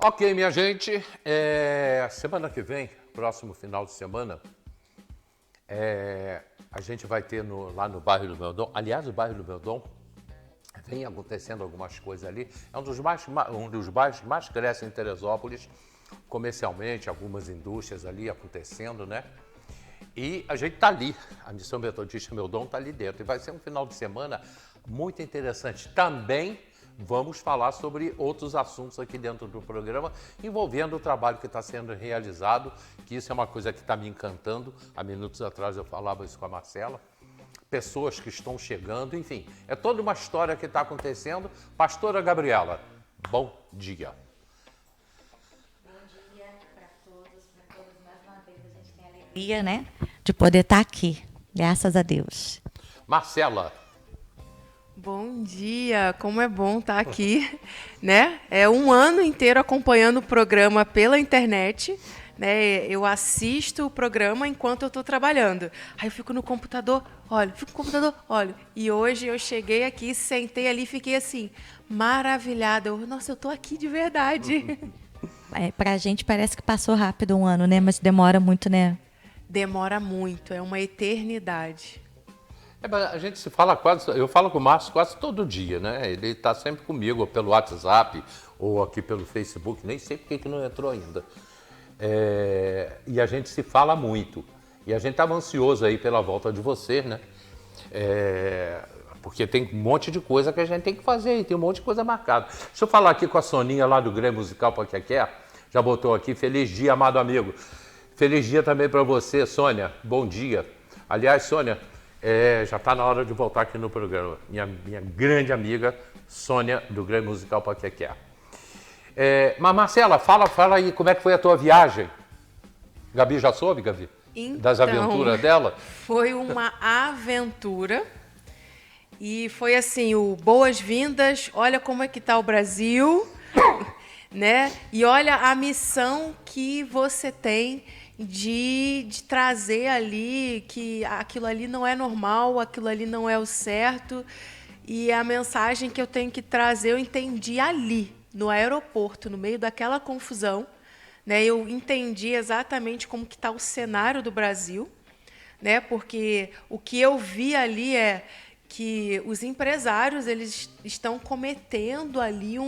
Ok, minha gente, semana que vem, próximo final de semana, a gente vai ter lá no bairro do Meudon, aliás, o bairro do Meudon, vem acontecendo algumas coisas ali, é um dos bairros que mais crescem em Teresópolis, comercialmente, algumas indústrias ali acontecendo, né? E a gente está ali, a Missão Metodista Meudon está ali dentro. E vai ser um final de semana muito interessante. Também vamos falar sobre outros assuntos aqui dentro do programa, envolvendo o trabalho que está sendo realizado, que isso é uma coisa que está me encantando. Há minutos atrás eu falava isso com a Marcela. Pessoas que estão chegando, enfim, é toda uma história que está acontecendo. Pastora Gabriela, bom dia. Né, de poder estar aqui, graças a Deus. Marcela. Bom dia, como é bom estar aqui, né? É um ano inteiro acompanhando o programa pela internet, né? Eu assisto o programa enquanto eu estou trabalhando. Aí eu fico no computador, olho, olho. E hoje eu cheguei aqui, sentei ali e fiquei assim, maravilhada. Nossa, eu estou aqui de verdade. Pra gente parece que passou rápido um ano, né? Mas demora muito, né? Demora muito, é uma eternidade. A gente se fala eu falo com o Márcio quase todo dia, né? Ele está sempre comigo, ou pelo WhatsApp, ou aqui pelo Facebook, nem sei porque que não entrou ainda. E a gente se fala muito. E a gente estava ansioso aí pela volta de você, né? Porque tem um monte de coisa que a gente tem que fazer aí, tem um monte de coisa marcada. Deixa eu falar aqui com a Soninha lá do Grêmio Musical Paquiaqué. Já botou aqui, feliz dia, amado amigo. Feliz dia também para você, Sônia. Bom dia. Aliás, Sônia, já está na hora de voltar aqui no programa. Minha grande amiga, Sônia, do Grêmio Musical Paquiaqué. Mas, Marcela, fala aí como é que foi a tua viagem. Gabi já soube, Gabi? Então, das aventuras dela? Foi uma aventura. E foi assim, boas-vindas, olha como é que está o Brasil, né? E olha a missão que você tem de trazer ali que aquilo ali não é normal, aquilo ali não é o certo. E a mensagem que eu tenho que trazer, eu entendi ali, no aeroporto, no meio daquela confusão, né? Eu entendi exatamente como que está o cenário do Brasil, né? Porque o que eu vi ali é que os empresários eles estão cometendo ali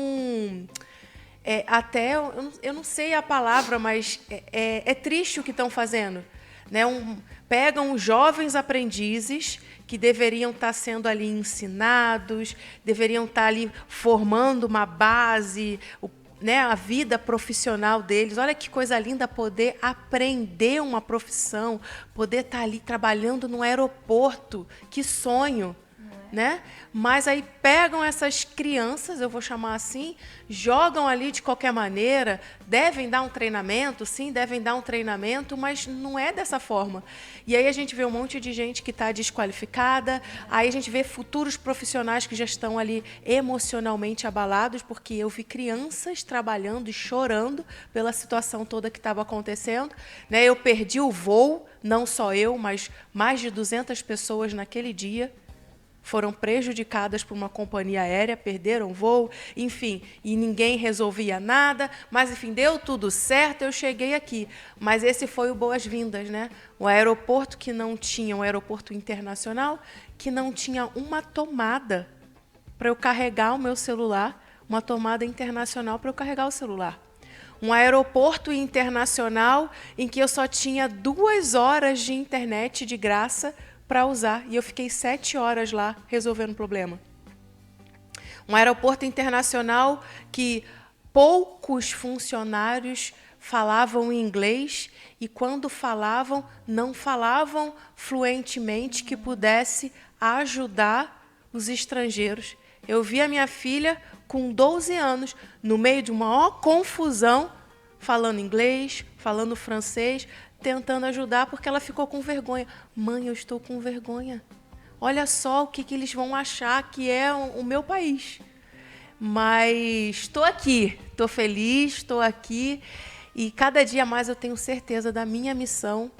até, eu não sei a palavra, mas é triste o que estão fazendo. Né? Pegam jovens aprendizes que deveriam estar sendo ali ensinados, deveriam estar ali formando uma base, né, a vida profissional deles. Olha que coisa linda poder aprender uma profissão, poder estar ali trabalhando no aeroporto. Que sonho! Né? Mas aí pegam essas crianças, eu vou chamar assim, jogam ali de qualquer maneira, devem dar um treinamento, sim, devem dar um treinamento, mas não é dessa forma. E aí a gente vê um monte de gente que está desqualificada, aí a gente vê futuros profissionais que já estão ali emocionalmente abalados, porque eu vi crianças trabalhando e chorando pela situação toda que estava acontecendo. Né? Eu perdi o voo, não só eu, mas mais de 200 pessoas naquele dia, foram prejudicadas por uma companhia aérea, perderam o voo, enfim, e ninguém resolvia nada, mas, enfim, deu tudo certo, eu cheguei aqui. Mas esse foi o boas-vindas, né? O aeroporto que não tinha, um aeroporto internacional, que não tinha uma tomada para eu carregar o meu celular, uma tomada internacional para eu carregar o celular. Um aeroporto internacional em que eu só tinha 2 horas de internet de graça para usar, e eu fiquei 7 horas lá resolvendo o problema. Um aeroporto internacional que poucos funcionários falavam inglês e, quando falavam, não falavam fluentemente que pudesse ajudar os estrangeiros. Eu vi a minha filha com 12 anos, no meio de uma maior confusão, falando inglês, falando francês, tentando ajudar, porque ela ficou com vergonha. Mãe, eu estou com vergonha. Olha só o que eles vão achar que é o meu país. Mas estou aqui, estou feliz, estou aqui. E cada dia mais eu tenho certeza da minha missão.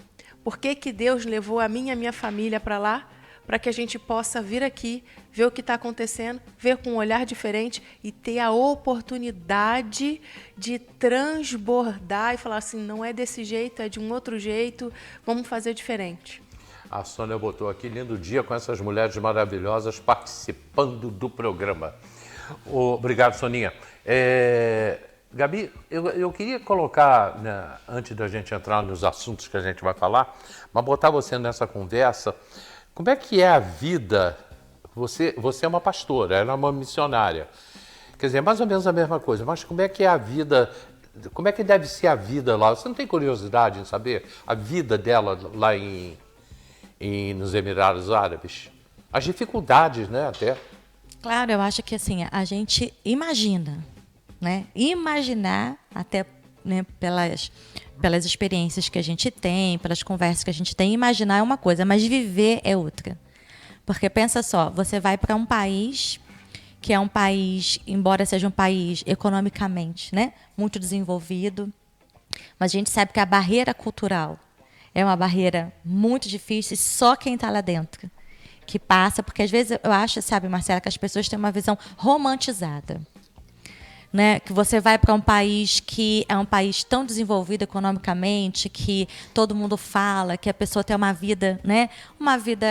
Por que Deus levou a minha família para lá? para que a gente possa vir aqui, ver o que está acontecendo, ver com um olhar diferente e ter a oportunidade de transbordar e falar assim, não é desse jeito, é de um outro jeito, vamos fazer diferente. A Sônia botou aqui, lindo dia com essas mulheres maravilhosas participando do programa. Obrigado, Soninha. Gabi, eu queria colocar, né, antes da gente entrar nos assuntos que a gente vai falar, mas botar você nessa conversa, como é que é a vida? Você é uma pastora, ela é uma missionária. Quer dizer, mais ou menos a mesma coisa, mas como é que é a vida, como é que deve ser a vida lá? Você não tem curiosidade em saber a vida dela lá nos Emirados Árabes? As dificuldades, né, até. Claro, eu acho que assim, a gente imagina, né? Imaginar, até, né, pelas experiências que a gente tem, pelas conversas que a gente tem, imaginar é uma coisa, mas viver é outra. Porque pensa só, você vai para um país que é um país, embora seja um país economicamente, né, muito desenvolvido, mas a gente sabe que a barreira cultural é uma barreira muito difícil e só quem está lá dentro que passa, porque às vezes eu acho, sabe, Marcela, que as pessoas têm uma visão romantizada. Né? Que você vai para um país que é um país tão desenvolvido economicamente, que todo mundo fala, que a pessoa tem uma vida, né? Uma vida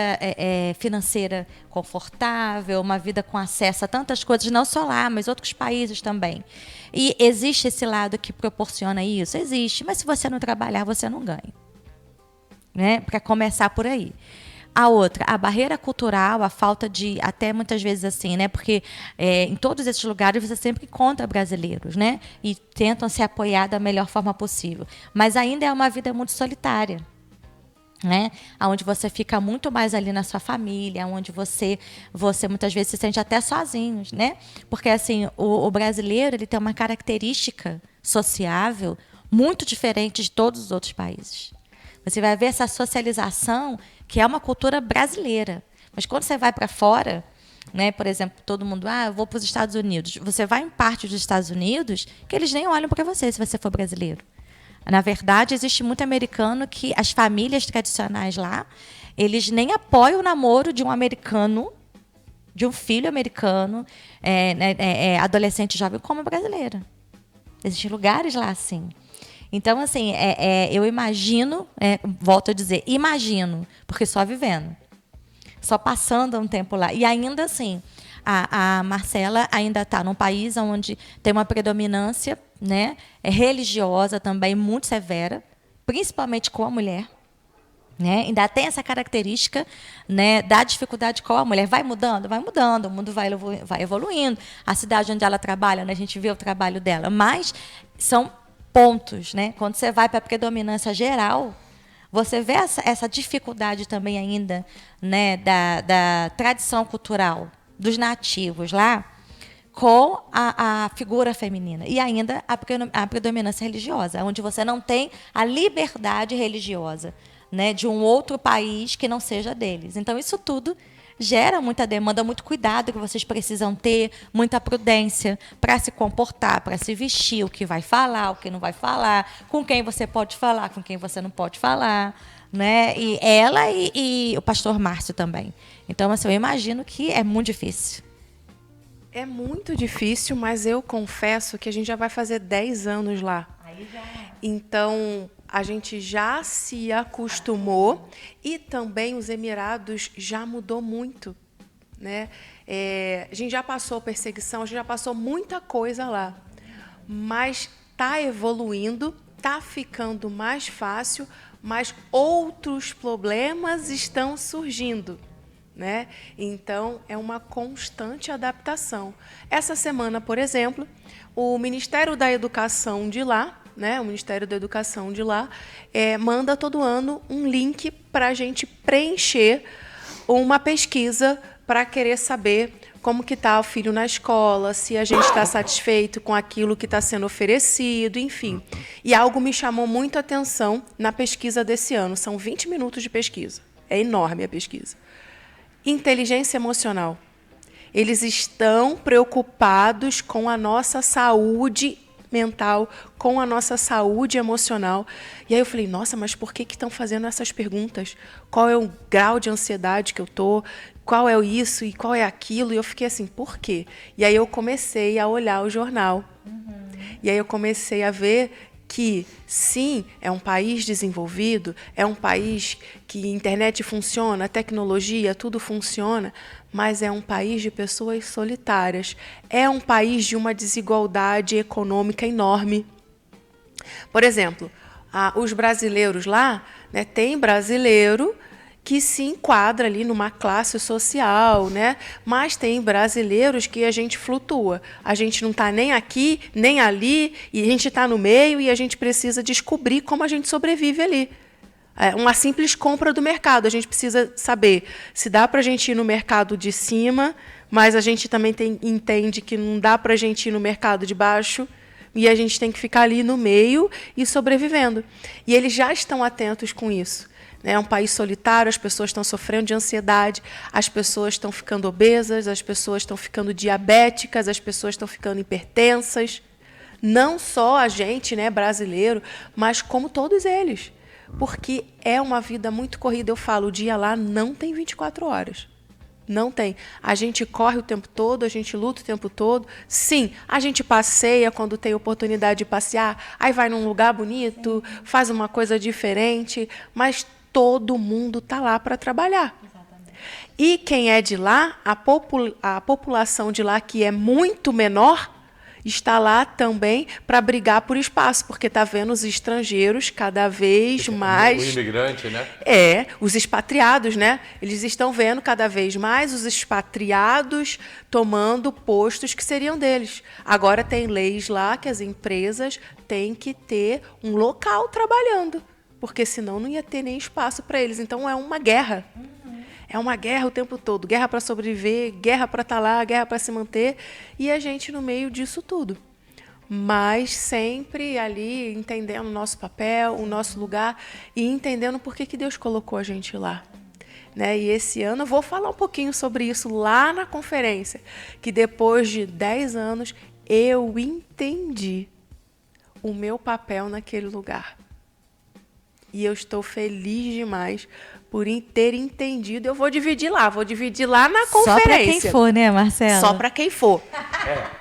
financeira confortável, uma vida com acesso a tantas coisas, não só lá, mas outros países também. E existe esse lado que proporciona isso? Existe, mas se você não trabalhar, você não ganha. Né? Para começar por aí. A outra, a barreira cultural, a falta de, até muitas vezes assim, né? Porque em todos esses lugares você sempre encontra brasileiros, né? E tentam se apoiar da melhor forma possível. Mas ainda é uma vida muito solitária, né? Onde você fica muito mais ali na sua família, onde você muitas vezes se sente até sozinho, né? Porque assim, o brasileiro, ele tem uma característica sociável muito diferente de todos os outros países. Você vai ver essa socialização, que é uma cultura brasileira. Mas quando você vai para fora, né, por exemplo, todo mundo, eu vou para os Estados Unidos. Você vai em parte dos Estados Unidos que eles nem olham para você se você for brasileiro. Na verdade, existe muito americano que as famílias tradicionais lá, eles nem apoiam o namoro de um americano, de um filho americano, adolescente jovem, como brasileira. Existem lugares lá assim. Então, assim, eu imagino, volto a dizer, imagino, porque só vivendo, só passando um tempo lá. E ainda assim, a Marcela ainda está num país onde tem uma predominância, né, religiosa também muito severa, principalmente com a mulher. Né? Ainda tem essa característica, né, da dificuldade com a mulher. Vai mudando, o mundo vai evoluindo. A cidade onde ela trabalha, né, a gente vê o trabalho dela, mas são pontos, né? Quando você vai para a predominância geral, você vê essa dificuldade também ainda, né, da tradição cultural dos nativos lá com a figura feminina. E ainda a predominância religiosa, onde você não tem a liberdade religiosa, né, de um outro país que não seja deles. Então, isso tudo gera muita demanda, muito cuidado que vocês precisam ter, muita prudência para se comportar, para se vestir, o que vai falar, o que não vai falar, com quem você pode falar, com quem você não pode falar, né? E ela e o pastor Márcio também. Então, assim, eu imagino que é muito difícil. É muito difícil, mas eu confesso que a gente já vai fazer 10 anos lá. Aí já. Então, a gente já se acostumou e também os Emirados já mudou muito, né? A gente já passou perseguição, a gente já passou muita coisa lá, mas está evoluindo, está ficando mais fácil, mas outros problemas estão surgindo, né? Então, é uma constante adaptação. Essa semana, por exemplo, o Ministério da Educação de lá, né, o Ministério da Educação de lá, manda todo ano um link para a gente preencher uma pesquisa para querer saber como que está o filho na escola, se a gente está satisfeito com aquilo que está sendo oferecido, enfim. E algo me chamou muito a atenção na pesquisa desse ano. São 20 minutos de pesquisa. É enorme a pesquisa. Inteligência emocional. Eles estão preocupados com a nossa saúde mental, com a nossa saúde emocional. E aí eu falei, nossa, mas por que estão fazendo essas perguntas? Qual é o grau de ansiedade que eu tô? Qual é isso e qual é aquilo? E eu fiquei assim, por quê? E aí eu comecei a olhar o jornal. E aí eu comecei a ver que, sim, é um país desenvolvido, é um país que a internet funciona, a tecnologia, tudo funciona, mas é um país de pessoas solitárias. É um país de uma desigualdade econômica enorme. Por exemplo, os brasileiros lá, né, tem brasileiro que se enquadra ali numa classe social, né? Mas tem brasileiros que a gente flutua. A gente não está nem aqui, nem ali, e a gente está no meio e a gente precisa descobrir como a gente sobrevive ali. É uma simples compra do mercado. A gente precisa saber se dá para a gente ir no mercado de cima, mas a gente também entende que não dá para a gente ir no mercado de baixo, e a gente tem que ficar ali no meio e sobrevivendo. E eles já estão atentos com isso. É um país solitário, as pessoas estão sofrendo de ansiedade, as pessoas estão ficando obesas, as pessoas estão ficando diabéticas, as pessoas estão ficando hipertensas. Não só a gente, né, brasileiro, mas como todos eles. Porque é uma vida muito corrida. Eu falo, o dia lá não tem 24 horas. Não tem. A gente corre o tempo todo, a gente luta o tempo todo. Sim, a gente passeia quando tem oportunidade de passear, aí vai num lugar bonito, faz uma coisa diferente, mas todo mundo está lá para trabalhar. Exatamente. E quem é de lá, a população de lá, que é muito menor, está lá também para brigar por espaço, porque está vendo os estrangeiros cada vez mais... O imigrante, né? Os expatriados, né? Eles estão vendo cada vez mais os expatriados tomando postos que seriam deles. Agora tem leis lá que as empresas têm que ter um local trabalhando, porque senão não ia ter nem espaço para eles. Então é uma guerra. É uma guerra o tempo todo. Guerra para sobreviver, guerra para estar lá, guerra para se manter. E a gente no meio disso tudo. Mas sempre ali entendendo o nosso papel, o nosso lugar e entendendo por que Deus colocou a gente lá. Né? E esse ano eu vou falar um pouquinho sobre isso lá na conferência, que depois de 10 anos eu entendi o meu papel naquele lugar. E eu estou feliz demais por ter entendido. Eu vou dividir lá na conferência. Só para quem for, né, Marcela? Só para quem for.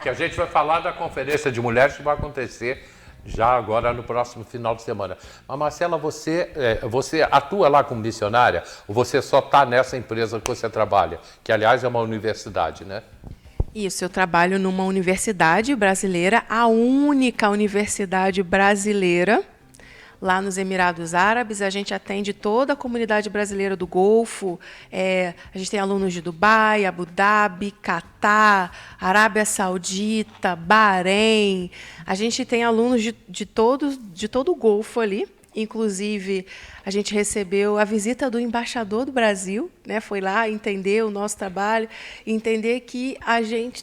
Que a gente vai falar da Conferência de Mulheres que vai acontecer já agora no próximo final de semana. Mas, Marcela, você atua lá como missionária ou você só está nessa empresa que você trabalha? Que, aliás, é uma universidade, né? Isso, eu trabalho numa universidade brasileira, a única universidade brasileira lá nos Emirados Árabes. A gente atende toda a comunidade brasileira do Golfo. A gente tem alunos de Dubai, Abu Dhabi, Catar, Arábia Saudita, Bahrein. A gente tem alunos de todo o Golfo ali. Inclusive, a gente recebeu a visita do embaixador do Brasil, né? Foi lá entender o nosso trabalho, entender que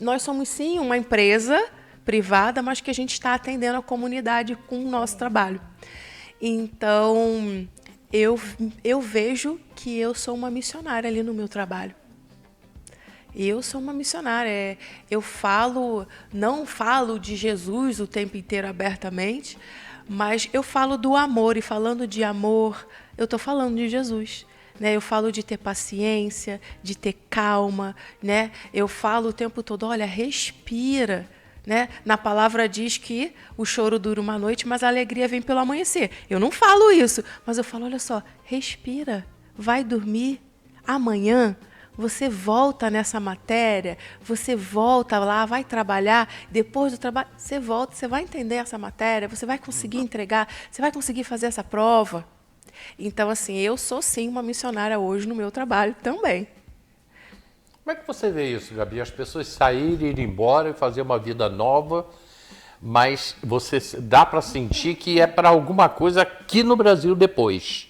nós somos, sim, uma empresa privada, mas que a gente está atendendo a comunidade com o nosso trabalho. Então, eu vejo que eu sou uma missionária ali no meu trabalho. Eu sou uma missionária. Eu não falo de Jesus o tempo inteiro abertamente, mas eu falo do amor. E falando de amor, eu estou falando de Jesus. Né? Eu falo de ter paciência, de ter calma. Né? Eu falo o tempo todo, olha, respira. Né? Na palavra diz que o choro dura uma noite, mas a alegria vem pelo amanhecer. Eu não falo isso, mas eu falo, olha só, respira, vai dormir. Amanhã você volta nessa matéria, você volta lá, vai trabalhar, depois do trabalho, você volta, você vai entender essa matéria, você vai conseguir entregar, você vai conseguir fazer essa prova. Então, assim, eu sou sim uma missionária hoje no meu trabalho também. Como é que você vê isso, Gabi? As pessoas saírem, ir embora e fazer uma vida nova, mas dá para sentir que é para alguma coisa aqui no Brasil depois.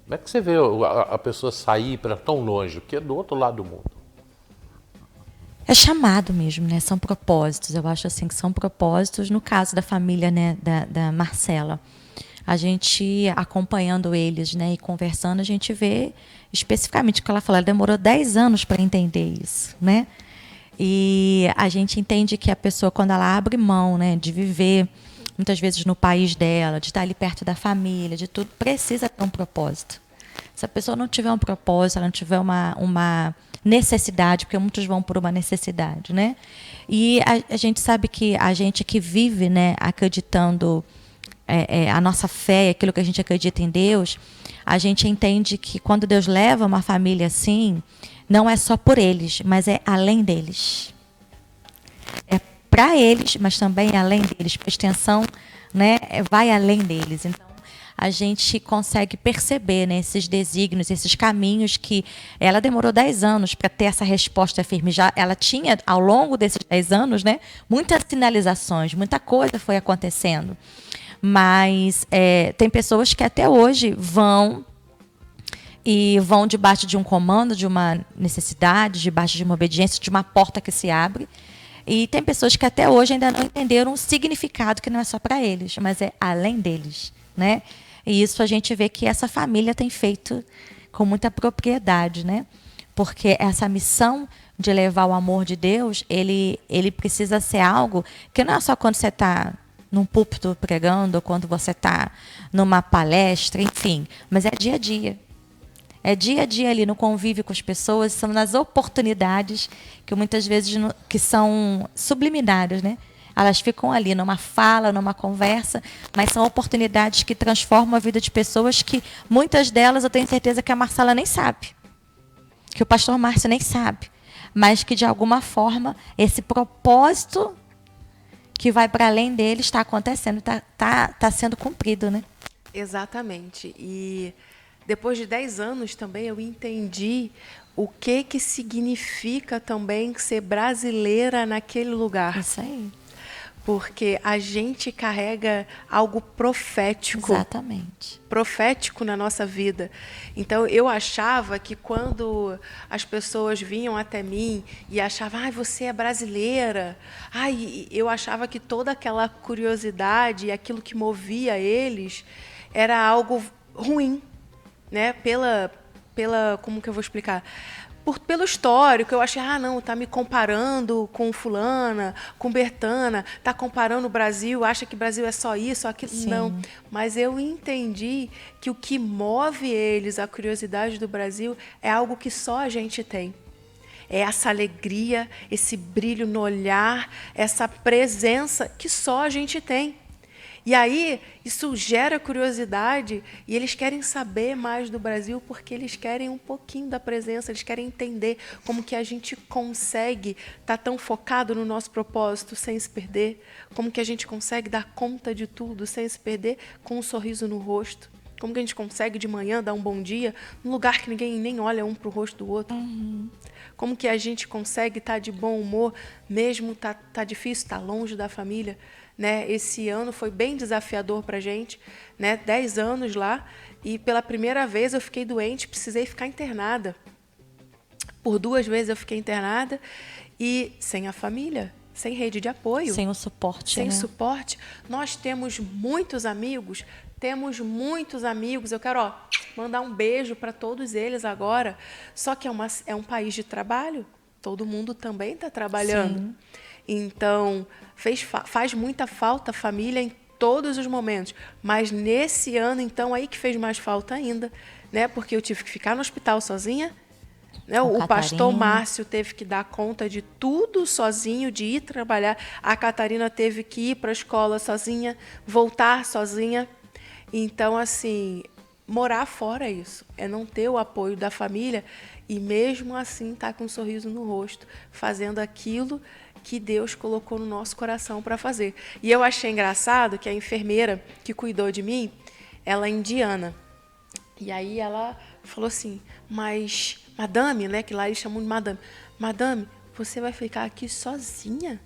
Como é que você vê a pessoa sair para tão longe, que é do outro lado do mundo? É chamado mesmo, né? São propósitos. Eu acho assim que são propósitos. No caso da família, né, da Marcela, a gente acompanhando eles, né, e conversando, a gente vê especificamente o que ela falou. Ela demorou 10 anos para entender isso, né? E a gente entende que a pessoa, quando ela abre mão, né, de viver, muitas vezes no país dela, de estar ali perto da família, de tudo, precisa ter um propósito. Se a pessoa não tiver um propósito, ela não tiver uma necessidade, porque muitos vão por uma necessidade, né? E a gente sabe que a gente que vive, né, acreditando a nossa fé, aquilo que a gente acredita em Deus, a gente entende que quando Deus leva uma família assim, não é só por eles, mas é além deles. É para eles, mas também além deles, por extensão, né, vai além deles. Então, a gente consegue perceber, né, esses desígnios, esses caminhos que ela demorou 10 anos para ter essa resposta firme. Já ela tinha, ao longo desses 10 anos, né, muitas sinalizações, muita coisa foi acontecendo. Mas tem pessoas que até hoje vão debaixo de um comando, de uma necessidade, debaixo de uma obediência, de uma porta que se abre. E tem pessoas que até hoje ainda não entenderam um significado que não é só para eles, mas é além deles, né? E isso a gente vê que essa família tem feito com muita propriedade, né? Porque essa missão de levar o amor de Deus, ele precisa ser algo que não é só quando você está num púlpito pregando, ou quando você está numa palestra, enfim, mas é dia a dia. É dia a dia ali no convívio com as pessoas, são nas oportunidades que muitas vezes que são subliminares, né? Elas ficam ali numa fala, numa conversa, mas são oportunidades que transformam a vida de pessoas que muitas delas eu tenho certeza que a Marcela nem sabe, que o pastor Márcio nem sabe, mas que de alguma forma esse propósito que vai para além dele está acontecendo, está sendo cumprido, né? Exatamente. E depois de 10 anos também eu entendi o que significa também ser brasileira naquele lugar. Isso aí. Porque a gente carrega algo profético. Exatamente. Profético na nossa vida. Então, eu achava que quando as pessoas vinham até mim e achavam, você é brasileira. Eu achava que toda aquela curiosidade e aquilo que movia eles era algo ruim, né? Como que eu vou explicar? Pelo histórico, eu achei, não, está me comparando com fulana, com Bertana, está comparando o Brasil, acha que o Brasil é só isso, aquilo. Sim. Não, mas eu entendi que o que move eles, a curiosidade do Brasil, é algo que só a gente tem. É essa alegria, esse brilho no olhar, essa presença que só a gente tem. E aí, isso gera curiosidade e eles querem saber mais do Brasil porque eles querem um pouquinho da presença, eles querem entender como que a gente consegue estar tão focado no nosso propósito sem se perder, como que a gente consegue dar conta de tudo sem se perder com um sorriso no rosto, como que a gente consegue de manhã dar um bom dia num lugar que ninguém nem olha um para o rosto do outro. Como que a gente consegue estar de bom humor mesmo tá difícil, tá longe da família. Né? Esse ano foi bem desafiador para a gente, né? 10 anos lá, e pela primeira vez eu fiquei doente, precisei ficar internada. Por 2 vezes eu fiquei internada e sem a família, sem rede de apoio. Sem o suporte. Sem né? suporte. Nós temos muitos amigos, eu quero mandar um beijo para todos eles agora, só que é um país de trabalho, todo mundo também está trabalhando. Sim. Então, faz muita falta a família em todos os momentos. Mas nesse ano, então, aí que fez mais falta ainda, né? Porque eu tive que ficar no hospital sozinha. Né? O pastor Márcio teve que dar conta de tudo sozinho, de ir trabalhar. A Catarina teve que ir para a escola sozinha, voltar sozinha. Então, assim, morar fora é isso. É não ter o apoio da família e mesmo assim estar com um sorriso no rosto, fazendo aquilo que Deus colocou no nosso coração para fazer. E eu achei engraçado que a enfermeira que cuidou de mim, ela é indiana. E aí ela falou assim, mas, madame, né, que lá eles chamam de madame, você vai ficar aqui sozinha?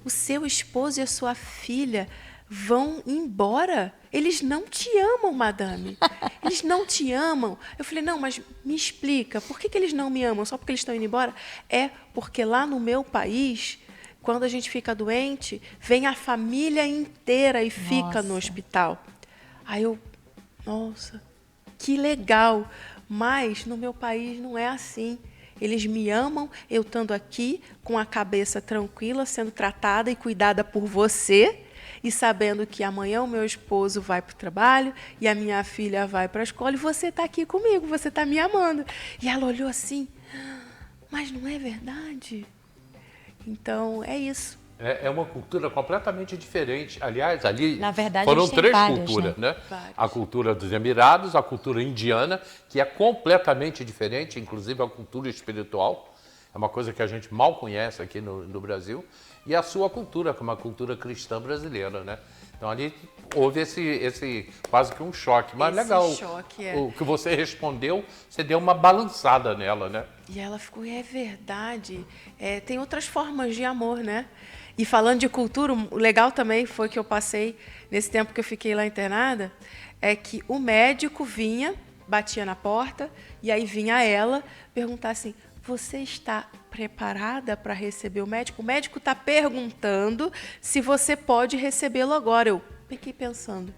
O seu esposo e a sua filha vão embora? Eles não te amam, madame. Eles não te amam. Eu falei, não, mas me explica, por que eles não me amam? Só porque eles estão indo embora? É porque lá no meu país, quando a gente fica doente, vem a família inteira e fica no hospital. Aí eu, nossa, que legal. Mas no meu país não é assim. Eles me amam, eu estando aqui com a cabeça tranquila, sendo tratada e cuidada por você, e sabendo que amanhã o meu esposo vai para o trabalho e a minha filha vai para a escola e você está aqui comigo, você está me amando. E ela olhou assim, mas não é verdade? Então, é isso. É uma cultura completamente diferente. Aliás, ali Na verdade, foram eles têm 3 várias, culturas, né? Várias. A cultura dos Emirados, a cultura indiana, que é completamente diferente, inclusive a cultura espiritual. É uma coisa que a gente mal conhece aqui no Brasil. E a sua cultura, como a cultura cristã brasileira, né? Então ali houve esse quase que um choque. Mas Esse legal, choque, o que você respondeu, você deu uma balançada nela, né? E ela ficou, é verdade. Tem outras formas de amor, né? E falando de cultura, o legal também foi que eu passei, nesse tempo que eu fiquei lá internada, é que o médico vinha, batia na porta, e aí vinha ela perguntar assim, você está preparada para receber o médico? O médico está perguntando se você pode recebê-lo agora. Eu fiquei pensando,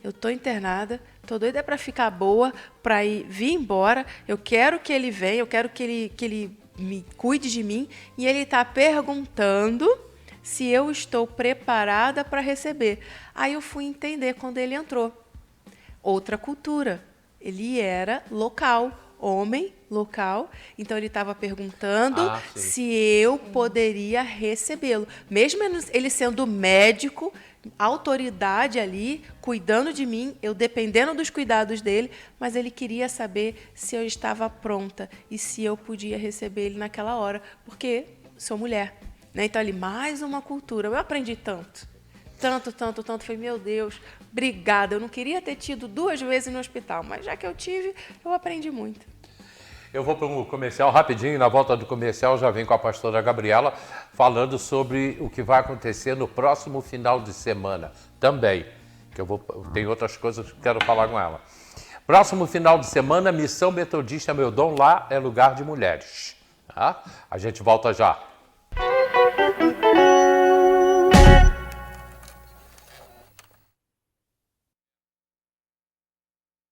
eu estou internada, estou doida para ficar boa, para vir embora, eu quero que ele venha, eu quero que ele me cuide de mim, e ele está perguntando se eu estou preparada para receber. Aí eu fui entender quando ele entrou. Outra cultura. Ele era local, homem local, então ele estava perguntando se eu poderia recebê-lo. Mesmo ele sendo médico, autoridade ali, cuidando de mim, eu dependendo dos cuidados dele, mas ele queria saber se eu estava pronta e se eu podia receber ele naquela hora, porque sou mulher. Né? Então, ali, mais uma cultura. Eu aprendi tanto. Tanto. Falei, meu Deus, obrigada. Eu não queria ter tido 2 vezes no hospital, mas já que eu tive, eu aprendi muito. Eu vou para um comercial rapidinho, na volta do comercial já vem com a pastora Gabriela falando sobre o que vai acontecer no próximo final de semana também, que tem outras coisas que quero falar com ela. Próximo final de semana, Missão Metodista Meu Dom, lá é lugar de mulheres. Tá? A gente volta já.